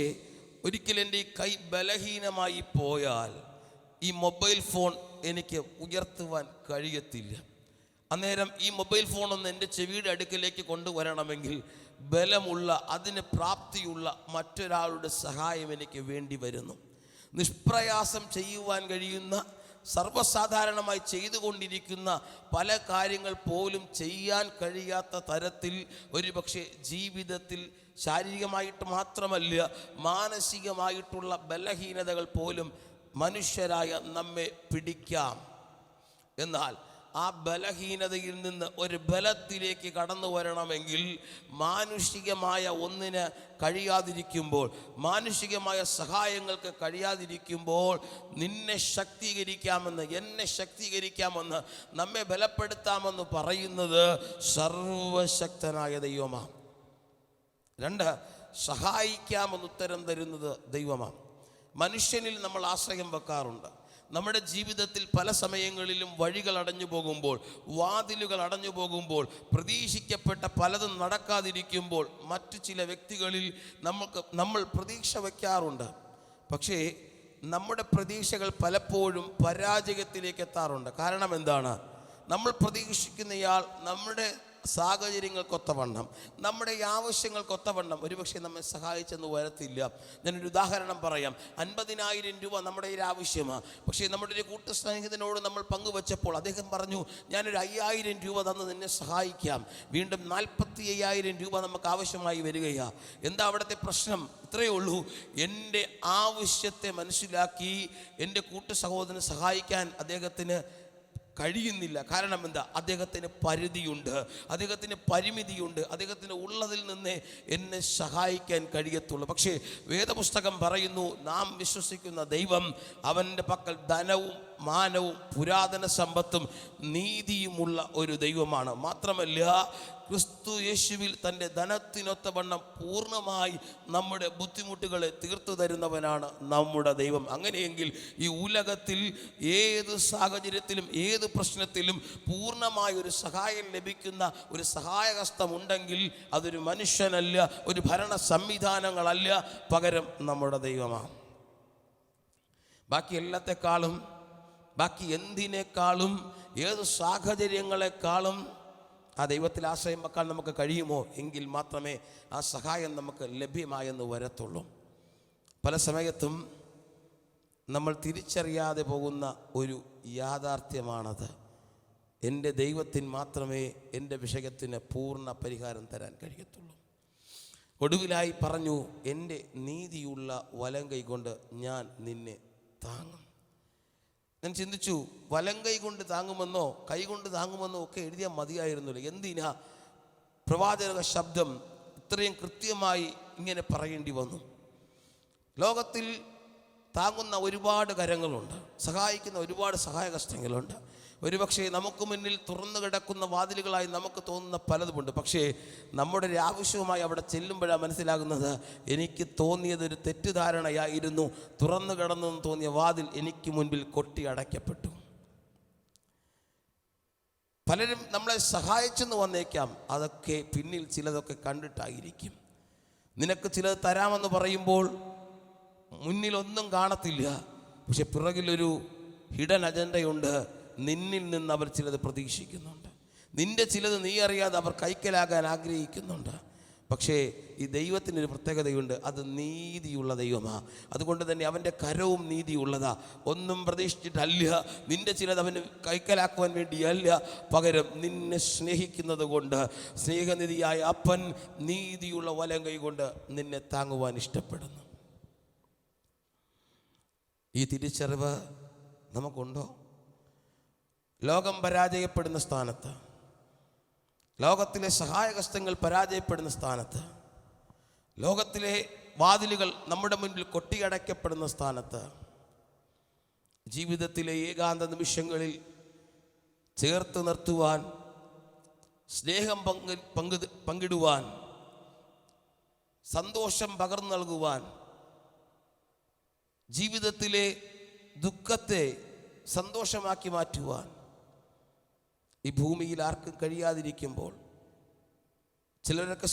ഒരിക്കൽ എൻ്റെ ഈ കൈ ബലഹീനമായി പോയാൽ ഈ മൊബൈൽ ഫോൺ എനിക്ക് ഉയർത്തുവാൻ കഴിയത്തില്ല. അന്നേരം ഈ മൊബൈൽ ഫോണൊന്ന് എൻ്റെ ചെവിയുടെ അടുക്കിലേക്ക് കൊണ്ടുവരണമെങ്കിൽ ബലമുള്ള, അതിന് പ്രാപ്തിയുള്ള മറ്റൊരാളുടെ സഹായം എനിക്ക് വേണ്ടി വരുന്നു. നിഷ്പ്രയാസം ചെയ്യുവാൻ കഴിയുന്ന, സർവ്വസാധാരണമായി ചെയ്തുകൊണ്ടിരിക്കുന്ന പല കാര്യങ്ങൾ പോലും ചെയ്യാൻ കഴിയാത്ത തരത്തിൽ ഒരുപക്ഷെ ജീവിതത്തിൽ ശാരീരികമായിട്ട് മാത്രമല്ല മാനസികമായിട്ടുള്ള ബലഹീനതകൾ പോലും മനുഷ്യരായ നമ്മെ പിടിക്കാം. എന്നാൽ ആ ബലഹീനതയിൽ നിന്ന് ഒരു ബലത്തിലേക്ക് കടന്നു വരണമെങ്കിൽ മാനുഷികമായ ഒന്നിന് കഴിയാതിരിക്കുമ്പോൾ, മാനുഷികമായ സഹായങ്ങൾക്ക് കഴിയാതിരിക്കുമ്പോൾ നിന്നെ ശക്തീകരിക്കാമെന്ന്, എന്നെ ശക്തീകരിക്കാമെന്ന്, നമ്മെ ബലപ്പെടുത്താമെന്ന് പറയുന്നത് സർവശക്തനായ ദൈവമാണ്. 2, സഹായിക്കാമെന്ന് ഉത്തരം തരുന്നത് ദൈവമാണ്. മനുഷ്യനിൽ നമ്മൾ ആശ്രയം വെക്കാറുണ്ട്. നമ്മുടെ ജീവിതത്തിൽ പല സമയങ്ങളിലും വഴികൾ അടഞ്ഞു പോകുമ്പോൾ, വാതിലുകൾ അടഞ്ഞു പോകുമ്പോൾ, പ്രതീക്ഷിക്കപ്പെട്ട പലതും നടക്കാതിരിക്കുമ്പോൾ മറ്റു ചില വ്യക്തികളിൽ നമ്മൾ പ്രതീക്ഷ വയ്ക്കാറുണ്ട്. പക്ഷേ നമ്മുടെ പ്രതീക്ഷകൾ പലപ്പോഴും പരാജയത്തിലേക്ക് എത്താറുണ്ട്. കാരണം എന്താണ്? നമ്മൾ പ്രതീക്ഷിക്കുന്നയാൾ നമ്മുടെ സാഹചര്യങ്ങൾക്കൊത്തവണ്ണം, നമ്മുടെ ആവശ്യങ്ങൾക്കൊത്തവണ്ണം ഒരുപക്ഷെ നമ്മെ സഹായിച്ചെന്ന് വരത്തില്ല. ഞാനൊരു ഉദാഹരണം പറയാം. 50,000 രൂപ നമ്മുടെ ഒരു ആവശ്യമാണ്. പക്ഷേ നമ്മുടെ ഒരു കൂട്ട സ്നേഹിതനോട് നമ്മൾ പങ്കുവച്ചപ്പോൾ അദ്ദേഹം പറഞ്ഞു, ഞാനൊരു 5,000 രൂപ തന്ന് നിന്നെ സഹായിക്കാം. വീണ്ടും 45,000 രൂപ നമുക്ക് ആവശ്യമായി വരികയാണ്. എന്താ അവിടുത്തെ പ്രശ്നം? ഇത്രയേ ഉള്ളൂ, എൻ്റെ ആവശ്യത്തെ മനസ്സിലാക്കി എൻ്റെ കൂട്ട സഹോദരനെ സഹായിക്കാൻ അദ്ദേഹത്തിന് കഴിയുന്നില്ല. കാരണം എന്താ? അദ്ദേഹത്തിന് പരിധിയുണ്ട്, അദ്ദേഹത്തിന് പരിമിതിയുണ്ട്, അദ്ദേഹത്തിന് ഉള്ളതിൽ നിന്ന് എന്നെ സഹായിക്കാൻ കഴിയത്തുള്ളൂ. പക്ഷേ വേദപുസ്തകം പറയുന്നു, നാം വിശ്വസിക്കുന്ന ദൈവം അവൻ്റെ പക്കൽ ധനവും മാനവും പുരാതന സമ്പത്തും നീതിയുമുള്ള ഒരു ദൈവമാണ്. മാത്രമല്ല, ക്രിസ്തു യേശുവിൽ തൻ്റെ ധനത്തിനൊത്തവണ്ണം പൂർണ്ണമായി നമ്മുടെ ബുദ്ധിമുട്ടുകളെ തീർത്തു തരുന്നവനാണ് നമ്മുടെ ദൈവം. അങ്ങനെയെങ്കിൽ ഈ ഉലകത്തിൽ ഏത് സാഹചര്യത്തിലും ഏത് പ്രശ്നത്തിലും പൂർണ്ണമായ ഒരു സഹായം ലഭിക്കുന്ന ഒരു സഹായഹസ്തമുണ്ടെങ്കിൽ അതൊരു മനുഷ്യനല്ല, ഒരു ഭരണ സംവിധാനങ്ങളല്ല, പകരം നമ്മുടെ ദൈവമാണ്. ബാക്കി എല്ലാത്തെക്കാളും, ബാക്കി എന്തിനേക്കാളും, ഏത് സാഹചര്യങ്ങളെക്കാളും ആ ദൈവത്തിൽ ആശ്രയം വെക്കാൻ നമുക്ക് കഴിയുമോ? എങ്കിൽ മാത്രമേ ആ സഹായം നമുക്ക് ലഭ്യമായെന്ന് വരത്തുള്ളൂ. പല സമയത്തും നമ്മൾ തിരിച്ചറിയാതെ പോകുന്ന ഒരു യാഥാർത്ഥ്യമാണത്. എൻ്റെ ദൈവത്തിന് മാത്രമേ എൻ്റെ വിഷയത്തിന് പൂർണ്ണ പരിഹാരം തരാൻ കഴിയത്തുള്ളൂ. ഒടുവിലായി പറഞ്ഞു, എൻ്റെ നീതിയുള്ള വലം കൈ കൊണ്ട് ഞാൻ നിന്നെ താങ്ങും. ഞാൻ ചിന്തിച്ചു, വലം കൈ കൊണ്ട് താങ്ങുമെന്നോ കൈ കൊണ്ട് താങ്ങുമെന്നോ ഒക്കെ എഴുതിയാൽ മതിയായിരുന്നില്ല. എന്തിനാ പ്രവാചക ശബ്ദം ഇത്രയും കൃത്യമായി ഇങ്ങനെ പറയേണ്ടി വന്നു? ലോകത്തിൽ താങ്ങുന്ന ഒരുപാട് കരങ്ങളുണ്ട്, സഹായിക്കുന്ന ഒരുപാട് സഹായകസ്തങ്ങളുണ്ട്. ഒരുപക്ഷെ നമുക്ക് മുന്നിൽ തുറന്നു കിടക്കുന്ന വാതിലുകളായി നമുക്ക് തോന്നുന്ന പലതുമുണ്ട്. പക്ഷേ നമ്മുടെ ഒരു ആവശ്യവുമായി അവിടെ ചെല്ലുമ്പോഴാണ് മനസ്സിലാകുന്നത്, എനിക്ക് തോന്നിയതൊരു തെറ്റിദ്ധാരണയായിരുന്നു. തുറന്നു കിടന്നെന്ന് തോന്നിയ വാതിൽ എനിക്ക് മുൻപിൽ കൊട്ടി അടയ്ക്കപ്പെട്ടു. പലരും നമ്മളെ സഹായിച്ചെന്ന് വന്നേക്കാം, അതൊക്കെ പിന്നിൽ ചിലതൊക്കെ കണ്ടിട്ടായിരിക്കും. നിനക്ക് ചിലത് തരാമെന്ന് പറയുമ്പോൾ മുന്നിലൊന്നും കാണത്തില്ല, പക്ഷെ പിറകിലൊരു ഹിഡൻ അജണ്ടയുണ്ട്. നിന്നിൽ നിന്ന് അവർ ചിലത് പ്രതീക്ഷിക്കുന്നുണ്ട്, നിന്റെ ചിലത് നീ അറിയാതെ അവർ കൈക്കലാകാൻ ആഗ്രഹിക്കുന്നുണ്ട്. പക്ഷേ ഈ ദൈവത്തിനൊരു പ്രത്യേകതയുണ്ട്, അത് നീതിയുള്ള ദൈവമാണ്. അതുകൊണ്ട് തന്നെ അവൻ്റെ കരവും നീതിയുള്ളതാ. ഒന്നും പ്രതീക്ഷിച്ചിട്ടല്ല, നിന്റെ ചിലത് അവന് കൈക്കലാക്കുവാൻ വേണ്ടിയല്ല, പകരം നിന്നെ സ്നേഹിക്കുന്നത് കൊണ്ട് സ്നേഹനിധിയായ അപ്പൻ നീതിയുള്ള വലം കൈ കൊണ്ട് നിന്നെ താങ്ങുവാൻ ഇഷ്ടപ്പെടുന്നു. ഈ തിരിച്ചറിവ് നമുക്കുണ്ടോ? ലോകം പരാജയപ്പെടുന്ന സ്ഥാനത്ത്, ലോകത്തിലെ സഹായഹസ്തങ്ങൾ പരാജയപ്പെടുന്ന സ്ഥാനത്ത്, ലോകത്തിലെ വാതിലുകൾ നമ്മുടെ മുന്നിൽ കൊട്ടിയടയ്ക്കപ്പെടുന്ന സ്ഥാനത്ത്, ജീവിതത്തിലെ ഏകാന്ത നിമിഷങ്ങളിൽ ചേർത്ത് നിർത്തുവാൻ, സ്നേഹം പങ്കിടുവാൻ, സന്തോഷം പകർന്നു നൽകുവാൻ, ജീവിതത്തിലെ ദുഃഖത്തെ സന്തോഷമാക്കി മാറ്റുവാൻ ഈ ഭൂമിയിൽ ആർക്കും കഴിയാതിരിക്കുമ്പോൾ, ചിലരൊക്കെ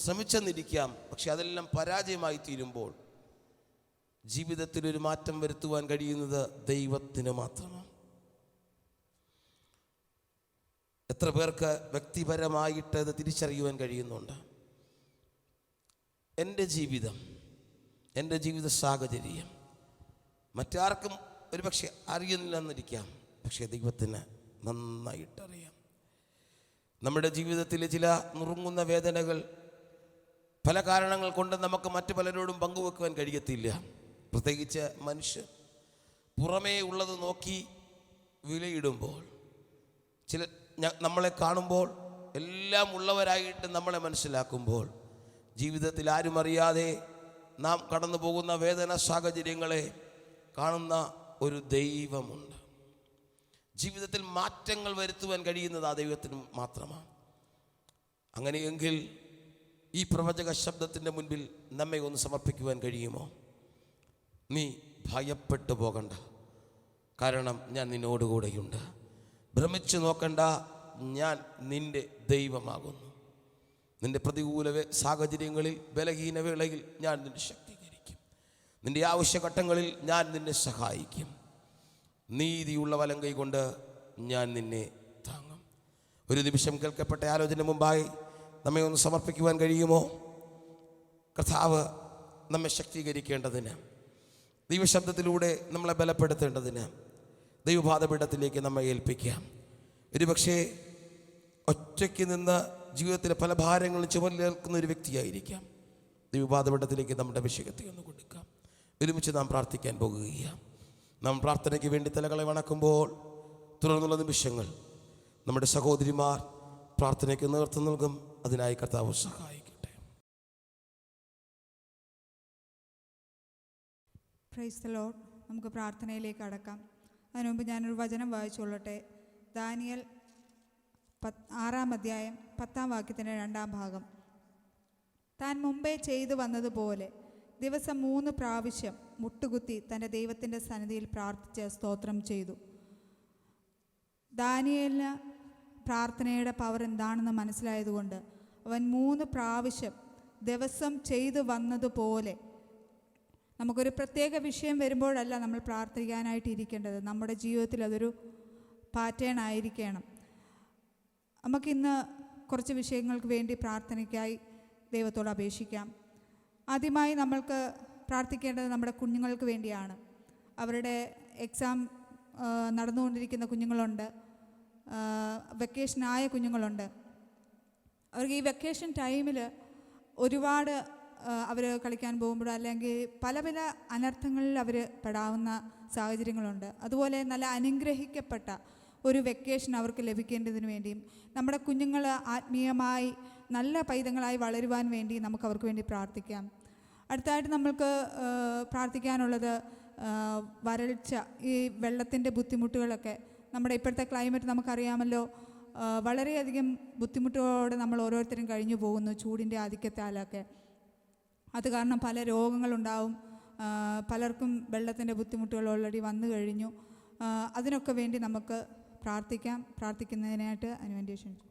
ശ്രമിച്ചെന്നിരിക്കാം, പക്ഷെ അതെല്ലാം പരാജയമായി തീരുമ്പോൾ ജീവിതത്തിലൊരു മാറ്റം വരുത്തുവാൻ കഴിയുന്നത് ദൈവത്തിന് മാത്രമാണ്. എത്ര പേർക്ക് വ്യക്തിപരമായിട്ട് അത് തിരിച്ചറിയുവാൻ കഴിയുന്നുണ്ട്? എൻ്റെ ജീവിതം, എൻ്റെ ജീവിത സാഹചര്യം മറ്റാർക്കും ഒരുപക്ഷെ അറിയുന്നില്ലെന്നിരിക്കാം, പക്ഷേ ദൈവത്തിന് നന്നായിട്ടറിയാം. നമ്മുടെ ജീവിതത്തിലെ ചില നുറുങ്ങുന്ന വേദനകൾ പല കാരണങ്ങൾ കൊണ്ട് നമുക്ക് മറ്റു പലരോടും പങ്കുവെക്കുവാൻ കഴിയത്തില്ല. പ്രത്യേകിച്ച് മനുഷ്യർ പുറമേ ഉള്ളത് നോക്കി വിലയിടുമ്പോൾ, നമ്മളെ കാണുമ്പോൾ എല്ലാം ഉള്ളവരായിട്ട് നമ്മളെ മനസ്സിലാക്കുമ്പോൾ, ജീവിതത്തിൽ ആരും അറിയാതെ നാം കടന്നു പോകുന്ന വേദന സാഹചര്യങ്ങളെ കാണുന്ന ഒരു ദൈവമുണ്ട്. ജീവിതത്തിൽ മാറ്റങ്ങൾ വരുത്തുവാൻ കഴിയുന്നത് ആ ദൈവത്തിന് മാത്രമാണ്. അങ്ങനെയെങ്കിൽ ഈ പ്രവചക ശബ്ദത്തിൻ്റെ മുൻപിൽ നമ്മെ ഒന്ന് സമർപ്പിക്കുവാൻ കഴിയുമോ? നീ ഭയപ്പെട്ടു പോകണ്ട, കാരണം ഞാൻ നിന്നോടുകൂടെയുണ്ട്. ഭ്രമിച്ചു നോക്കണ്ട, ഞാൻ നിൻ്റെ ദൈവമാകുന്നു. നിൻ്റെ പ്രതികൂല സാഹചര്യങ്ങളിൽ, ബലഹീന വേളയിൽ ഞാൻ നിന്നെ ശക്തീകരിക്കും. നിൻ്റെ ആവശ്യഘട്ടങ്ങളിൽ ഞാൻ നിന്നെ സഹായിക്കും. നീതിയുള്ള വലങ്കൈ കൊണ്ട് ഞാൻ നിന്നെ താങ്ങും. ഒരു നിമിഷം കേൾക്കപ്പെട്ട ആലോചന മുമ്പായി നമ്മെ ഒന്ന് സമർപ്പിക്കുവാൻ കഴിയുമോ? കർത്താവ് നമ്മെ ശക്തീകരിക്കേണ്ടതിന്, ദൈവശബ്ദത്തിലൂടെ നമ്മളെ ബലപ്പെടുത്തേണ്ടതിന് ദൈവപാദപീഠത്തിലേക്ക് നമ്മെ ഏൽപ്പിക്കാം. ഒരുപക്ഷേ ഒറ്റയ്ക്ക് നിന്ന് ജീവിതത്തിലെ പല ഭാരങ്ങളും ചുമലിലേൽക്കുന്ന ഒരു വ്യക്തിയായിരിക്കാം. ദൈവപാദപീഠത്തിലേക്ക് നമ്മുടെ അഭിഷേകത്തെ ഒന്ന് കൊടുക്കാം. ഒരുമിച്ച് നാം പ്രാർത്ഥിക്കാൻ പോകുകയാണ്. നാം പ്രാർത്ഥനയ്ക്ക് വേണ്ടി തലകളെ വണക്കുമ്പോൾ തുടർന്നുള്ള നിമിഷങ്ങൾ നമ്മുടെ സഹോദരിമാർ പ്രാർത്ഥനയ്ക്ക് നേതൃത്വം നൽകും. അതിനായി കർത്താവ് സഹായിക്കട്ടെ. Price the Lord. നമുക്ക് പ്രാർത്ഥനയിലേക്ക് അടക്കാം. അതിനു മുമ്പ് ഞാനൊരു വചനം വായിച്ചുകൊള്ളട്ടെ. ദാനിയേൽ 6-ാം അധ്യായം 10-ാം വാക്യത്തിൻ്റെ 2-ാം ഭാഗം. താൻ മുമ്പേ ചെയ്തു വന്നതുപോലെ ദിവസം 3 പ്രാവശ്യം മുട്ടുകുത്തി തൻ്റെ ദൈവത്തിൻ്റെ സന്നിധിയിൽ പ്രാർത്ഥിച്ച് സ്തോത്രം ചെയ്തു. ദാനിയേലിന് പ്രാർത്ഥനയുടെ പവർ എന്താണെന്ന് മനസ്സിലായതുകൊണ്ട് അവൻ 3 പ്രാവശ്യം ദിവസം ചെയ്തു വന്നതുപോലെ. നമുക്കൊരു പ്രത്യേക വിഷയം വരുമ്പോഴല്ല നമ്മൾ പ്രാർത്ഥിക്കാനായിട്ട് ഇരിക്കേണ്ടത്, നമ്മുടെ ജീവിതത്തിൽ അതൊരു പാറ്റേൺ ആയിരിക്കണം. നമുക്കിന്ന് കുറച്ച് വിഷയങ്ങൾക്ക് വേണ്ടി പ്രാർത്ഥനയ്ക്കായി ദൈവത്തോട് അപേക്ഷിക്കാം. ആദ്യമായി നമ്മൾക്ക് പ്രാർത്ഥിക്കേണ്ടത് നമ്മുടെ കുഞ്ഞുങ്ങൾക്ക് വേണ്ടിയാണ്. അവരുടെ എക്സാം നടന്നുകൊണ്ടിരിക്കുന്ന കുഞ്ഞുങ്ങളുണ്ട്, വെക്കേഷനായ കുഞ്ഞുങ്ങളുണ്ട്. അവർക്ക് ഈ വെക്കേഷൻ ടൈമിൽ ഒരുപാട് അവർ കളിക്കാൻ പോകുമ്പോൾ അല്ലെങ്കിൽ പല പല അനർത്ഥങ്ങളിൽ അവർ പെടാവുന്ന സാഹചര്യങ്ങളുണ്ട്. അതുപോലെ നല്ല അനുഗ്രഹിക്കപ്പെട്ട ഒരു വെക്കേഷൻ അവർക്ക് ലഭിക്കേണ്ടതിന് വേണ്ടിയും നമ്മുടെ കുഞ്ഞുങ്ങൾ ആത്മീയമായി നല്ല പൈതങ്ങളായി വളരുവാൻ വേണ്ടി നമുക്ക് അവർക്ക് വേണ്ടി പ്രാർത്ഥിക്കാം. അടുത്തായിട്ട് നമ്മൾക്ക് പ്രാർത്ഥിക്കാനുള്ളത് വരൾച്ച, ഈ വെള്ളത്തിൻ്റെ ബുദ്ധിമുട്ടുകളൊക്കെ. നമ്മുടെ ഇപ്പോഴത്തെ ക്ലൈമറ്റ് നമുക്കറിയാമല്ലോ, വളരെയധികം ബുദ്ധിമുട്ടുകളോടെ നമ്മൾ ഓരോരുത്തരും കഴിഞ്ഞു പോകുന്നു, ചൂടിൻ്റെ ആധിക്യത്താലൊക്കെ. അത് കാരണം പല രോഗങ്ങളുണ്ടാവും. പലർക്കും വെള്ളത്തിൻ്റെ ബുദ്ധിമുട്ടുകൾ ഓൾറെഡി വന്നു കഴിഞ്ഞു. അതിനൊക്കെ വേണ്ടി നമുക്ക് പ്രാർത്ഥിക്കാം. പ്രാർത്ഥിക്കുന്നതിനായിട്ട് അനുവേണ്ടി ക്ഷണിച്ചു.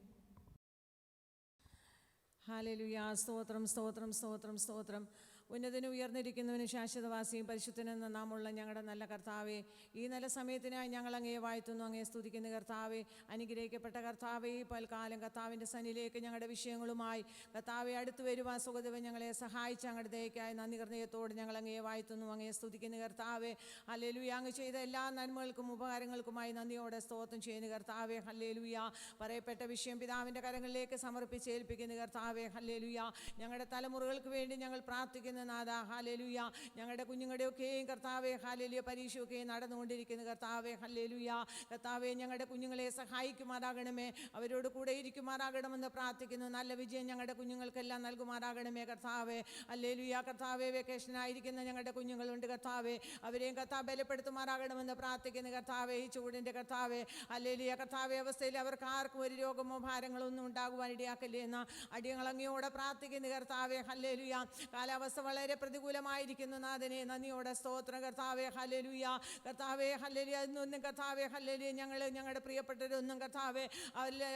ഹല്ലേലൂയ. സ്തോത്രം സ്തോത്രം സ്തോത്രം സ്തോത്രം. ഉന്നതനും ഉയർന്നിരിക്കുന്നവനും ശാശ്വതവാസിയും പരിശുദ്ധനെന്ന നാമുള്ള ഞങ്ങളുടെ നല്ല കർത്താവേ, ഈ നല്ല സമയത്തിനായി ഞങ്ങൾ അങ്ങയെ വാഴ്ത്തുന്നു, അങ്ങയെ സ്തുതിക്കുന്ന കർത്താവേ. അനുഗ്രഹിക്കപ്പെട്ട കർത്താവേ, ഈ പൽക്കാലം കർത്താവിൻ്റെ സന്നിധിയിലേക്ക് ഞങ്ങളുടെ വിഷയങ്ങളുമായി കർത്താവെ അടുത്തു വരുവാൻ സുഖദേവൻ ഞങ്ങളെ സഹായിച്ച അങ്ങയുടെ ദയക്കായി നന്ദി ഹൃദയത്തോട് ഞങ്ങൾ അങ്ങയെ വാഴ്ത്തുന്നു, അങ്ങയെ സ്തുതിക്കുന്ന കർത്താവേ. ഹല്ലേലൂയ. അങ്ങ് ചെയ്ത എല്ലാ നന്മകൾക്കും ഉപകാരങ്ങൾക്കുമായി നന്ദിയോടെ സ്തോത്രം ചെയ്യുന്ന കർത്താവേ. ഹല്ലേലൂയ. പറയപ്പെട്ട വിഷയം പിതാവിൻ്റെ കരങ്ങളിലേക്ക് സമർപ്പിച്ച് ഏൽപ്പിക്കുന്ന കർത്താവേ. ഹല്ലേലൂയ. ഞങ്ങളുടെ തലമുറകൾക്ക് വേണ്ടി ഞങ്ങൾ പ്രാർത്ഥിക്കുന്ന നാഥ. ഹല്ലേലൂയ. ഞങ്ങളുടെ കുഞ്ഞുങ്ങളുടെയൊക്കെയും കർത്താവേ ഹല്ലേലൂയ പരീക്ഷയൊക്കെയും നടന്നുകൊണ്ടിരിക്കുന്ന കർത്താവേ. ഹല്ലേലൂയ. കർത്താവേ, ഞങ്ങളുടെ കുഞ്ഞുങ്ങളെ സഹായിക്കുമാറാകണമേ, അവരോട് കൂടെ ഇരിക്കുമാറാകണമെന്ന് പ്രാർത്ഥിക്കുന്നു. നല്ല വിജയം ഞങ്ങളുടെ കുഞ്ഞുങ്ങൾക്കെല്ലാം നൽകുമാറാകണമേ കർത്താവേ. ഹല്ലേലൂയ. കർത്താവേ, വെക്കേഷനായിരിക്കുന്ന ഞങ്ങളുടെ കുഞ്ഞുങ്ങളുണ്ട് കർത്താവേ, അവരെയും കർത്താവ് ബലപ്പെടുത്തുമാറാകണമെന്ന് പ്രാർത്ഥിക്കുന്നു കർത്താവേ. ഈ ചൂടിൻ്റെ കർത്താവേ ഹല്ലേലൂയ കർത്താവേ അവസ്ഥയിൽ അവർക്ക് ആർക്കും ഒരു രോഗമോ ഭാരങ്ങളോ ഒന്നും ഉണ്ടാകുവാൻ ഇടയാക്കല്ലേ എന്ന് അടിയങ്ങൾ അങ്ങയോടെ പ്രാർത്ഥിക്കുന്നു കർത്താവേ. ഹല്ലേലൂയ. കാലാവസ്ഥ വളരെ പ്രതികൂലമായിരിക്കുന്നു നാഥനെ, നന്ദിയോടെ സ്തോത്രം കർത്താവേ. ഹല്ലേലൂയ. കർത്താവേ ഹല്ലേലൂയ. ഇന്നൊന്നും കർത്താവേ ഹല്ലേലൂയ ഞങ്ങളുടെ പ്രിയപ്പെട്ടവരൊന്നും കർത്താവേ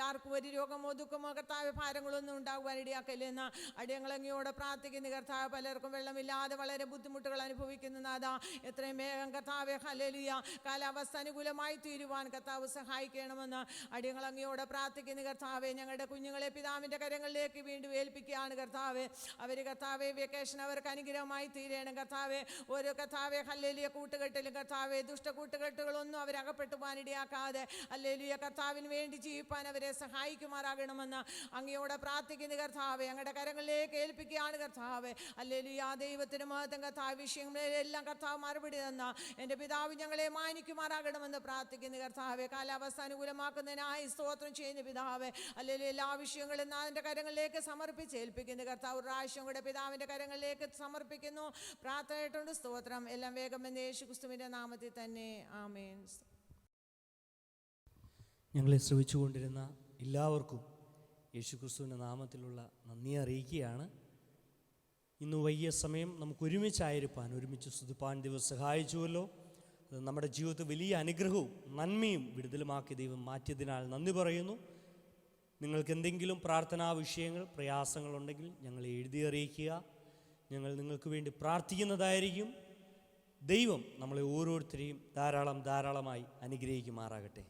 ആർക്കും ഒരു രോഗമോ ദുഃഖമോ കർത്താവേ ഭാരങ്ങളൊന്നും ഉണ്ടാകുവാൻ ഇടയാക്കല്ലേ എന്ന് അടിയങ്ങൾ അങ്ങയോടെ പ്രാർത്ഥിക്കുന്നു കർത്താവ്. പലർക്കും വെള്ളമില്ലാതെ വളരെ ബുദ്ധിമുട്ടുകൾ അനുഭവിക്കുന്നു നാഥ. എത്രയും വേഗം കർത്താവേ ഹല്ലേലൂയ കാലാവസ്ഥ അനുകൂലമായി തീരുവാൻ കർത്താവ് സഹായിക്കണമെന്ന് അടിയങ്ങൾ അങ്ങയോടെ പ്രാർത്ഥിക്കുന്നു കർത്താവേ. ഞങ്ങളുടെ കുഞ്ഞുങ്ങളെ പിതാവിൻ്റെ കരങ്ങളിലേക്ക് വീണ്ടും ഏൽപ്പിക്കുകയാണ് കർത്താവേ. അവർ കർത്താവേ വെക്കേഷൻ അവർക്ക് അനുഗ്രഹമായി തീരണം കർത്താവേ. ഓരോ കർത്താവേ ഹല്ലേലൂയ കൂട്ടുകെട്ടിലും കർത്താവേ ദുഷ്ട കൂട്ടുകെട്ടുകളൊന്നും അവരകപ്പെട്ടു പോകാനിടയാക്കാതെ ഹല്ലേലൂയ കർത്താവിന് വേണ്ടി ജീവിപ്പാൻ അവരെ സഹായിക്കുമാറാകണമെന്ന് അങ്ങയോടെ പ്രാർത്ഥിക്കുന്ന കർത്താവേ. ഞങ്ങളുടെ കരങ്ങളിലേക്ക് ഏൽപ്പിക്കുകയാണ് കർത്താവേ. ഹല്ലേലൂയ. ദൈവത്തിന് മഹത്വം കർത്താവ്. വിഷയങ്ങളിലെല്ലാം കർത്താവ് മറുപടി തന്ന എൻ്റെ പിതാവ് ഞങ്ങളെ മാനിക്കുമാറാകണമെന്ന് പ്രാർത്ഥിക്കുന്ന കർത്താവേ. കാലാവസ്ഥ അനുകൂലമാക്കുന്നതിനായി സ്തോത്രം ചെയ്യുന്ന പിതാവേ. ഹല്ലേലൂയ. എല്ലാ വിഷയങ്ങളും അതിൻ്റെ കരങ്ങളിലേക്ക് സമർപ്പിച്ച് ഏൽപ്പിക്കുന്ന കർത്താവ്. ഒരു പ്രാവശ്യം കൂടെ പിതാവിൻ്റെ കരങ്ങളിലേക്ക് സമർപ്പിക്കുന്നു. പ്രാർത്ഥനയായിട്ടുണ്ട്. സ്തോത്രം. എല്ലാം വേഗം എന്ന് യേശുക്രിസ്തുവിൻ്റെ നാമത്തിൽ തന്നെ. ആമേൻ. ഞങ്ങളെ ശ്രമിച്ചുകൊണ്ടിരുന്ന എല്ലാവർക്കും യേശുക്രിസ്തുവിൻ്റെ നാമത്തിലുള്ള നന്ദി അറിയിക്കുകയാണ്. ഇന്ന് വൈകിയ സമയം നമുക്ക് ഒരുമിച്ചായിരിക്കാൻ, ഒരുമിച്ച് സ്തുതിപ്പാൻ ദൈവം സഹായിച്ചുവല്ലോ. അത് നമ്മുടെ ജീവിതത്തിൽ വലിയ അനുഗ്രഹവും നന്മയും വിടുതലുമാക്കി ദൈവം മാറ്റിയതിനാൽ നന്ദി പറയുന്നു. നിങ്ങൾക്ക് എന്തെങ്കിലും പ്രാർത്ഥനാ വിഷയങ്ങൾ, പ്രയാസങ്ങളുണ്ടെങ്കിൽ ഞങ്ങളെ എഴുതി അറിയിക്കുക. ഞങ്ങൾ നിങ്ങൾക്ക് വേണ്ടി പ്രാർത്ഥിക്കുന്നതായിരിക്കും. ദൈവം നമ്മളെ ഓരോരുത്തരെയും ധാരാളമായി അനുഗ്രഹിക്കുമാറാകട്ടെ.